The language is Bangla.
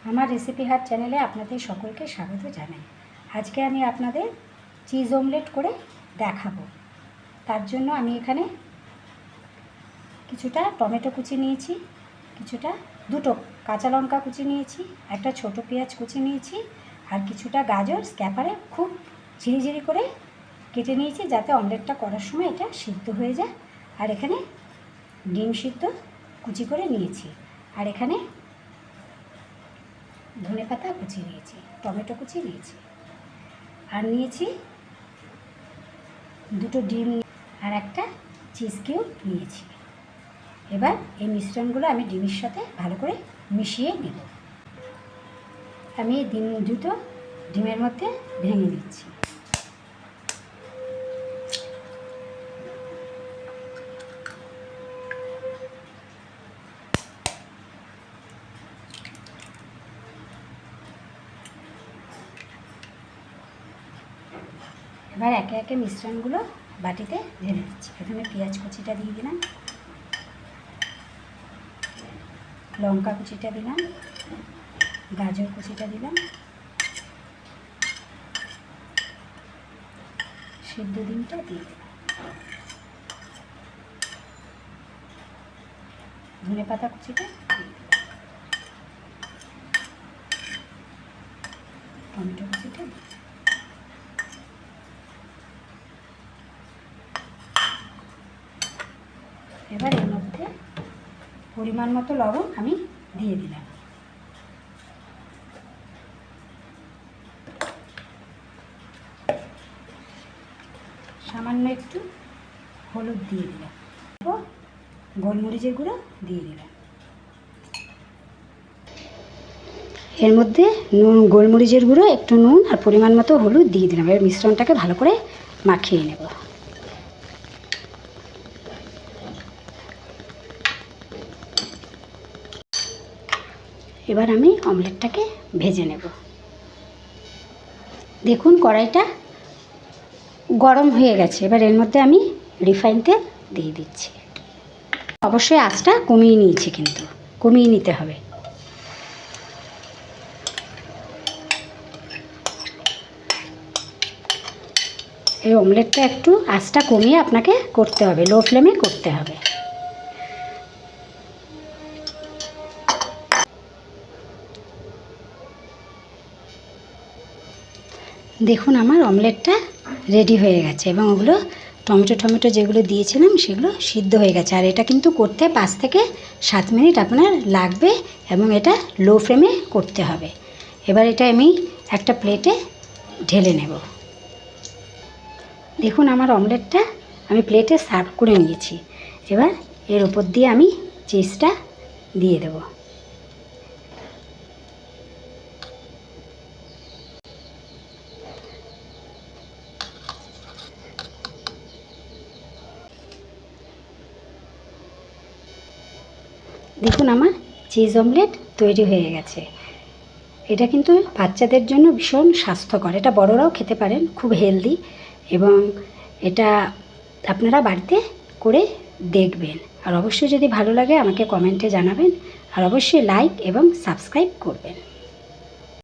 আমার রেসিপি হাট চ্যানেলে আপনাদের সকলকে স্বাগত জানাই। আজকে আমি আপনাদের চিজ অমলেট করে দেখাবো। তার জন্য আমি এখানে কিছুটা টমেটো কুচি নিয়েছি, দুটো কাঁচা লঙ্কা কুচি নিয়েছি, একটা ছোট পেঁয়াজ কুচি নিয়েছি, আর কিছুটা গাজর স্ক্যাপারে খুব ঝিরিঝিরি করে কেটে নিয়েছি যাতে অমলেটটা করার সময় এটা সিদ্ধ হয়ে যায়। আর এখানে ডিম সিদ্ধ কুচি করে নিয়েছি, আর এখানে ধনেপাতা কুচি নিয়েছি, টমেটো কুচি নিয়েছি, আর নিয়েছি দুটো ডিম আর একটা চিজ কিউব নিয়েছি। এবার এই মিশ্রণগুলো আমি ডিমের সাথে ভালো করে মিশিয়ে নেব। আমি এই দুটো ডিমের মধ্যে ভেঙে দিচ্ছি। এবার একে একে মিশ্রণগুলো বাটিতে ঢেলে দিচ্ছি। প্রথমে পেঁয়াজ কুচিটা দিয়ে দিলাম, লঙ্কা কুচিটা দিলাম, গাজর কুচিটা দিলাম, সিদ্ধ ডিমটা দিয়ে দিলাম, ধনেপাতা কুচিটা দিয়ে দিলাম, টমেটো কুচিটা দিয়ে দিলাম। এবার এর মধ্যে পরিমাণ মতো লবণ আমি দিয়ে দিলাম। সামান্য একটু হলুদ দিয়ে দিলাম, গোলমরিচের গুঁড়ো দিয়ে দিলাম। এর মধ্যে গোলমরিচের গুঁড়ো, একটু নুন আর পরিমাণ মতো হলুদ দিয়ে দিলাম। এবার মিশ্রণটাকে ভালো করে মাখিয়ে নেব। এবার আমি অমলেটটাকে ভেজে নেব। দেখুন কড়াইটা গরম হয়ে গেছে। এবার এর মধ্যে আমি রিফাইন তেল দিয়ে দিচ্ছি। অবশ্যই আঁচটা কমিয়ে নিয়েছি, কিন্তু কমিয়ে নিতে হবে। এই অমলেটটা একটু আঁচটা কমিয়ে আপনাকে করতে হবে, লো ফ্লেমে করতে হবে। দেখুন আমার অমলেটটা রেডি হয়ে গেছে এবং ওগুলো টমেটো যেগুলো দিয়েছিলাম সেগুলো সিদ্ধ হয়ে গেছে। আর এটা কিন্তু করতে 5 থেকে 7 মিনিট আপনার লাগবে এবং এটা লো ফ্লেমে করতে হবে। এবার এটা আমি একটা প্লেটে ঢেলে নেব। দেখুন আমার অমলেটটা আমি প্লেটে সার্ভ করে নিয়েছি। এবার এর উপর দিয়ে আমি চিজটা দিয়ে দেব। দেখুন আমার চিজ অমলেট তৈরি হয়ে গেছে। এটা কিন্তু বাচ্চাদের জন্য ভীষণ স্বাস্থ্যকর, এটা বড়রাও খেতে পারেন, খুব হেলদি, এবং এটা আপনারা বাড়িতে করে দেখবেন। আর অবশ্যই যদি ভালো লাগে আমাকে কমেন্টে জানাবেন, আর অবশ্যই লাইক এবং সাবস্ক্রাইব করবেন।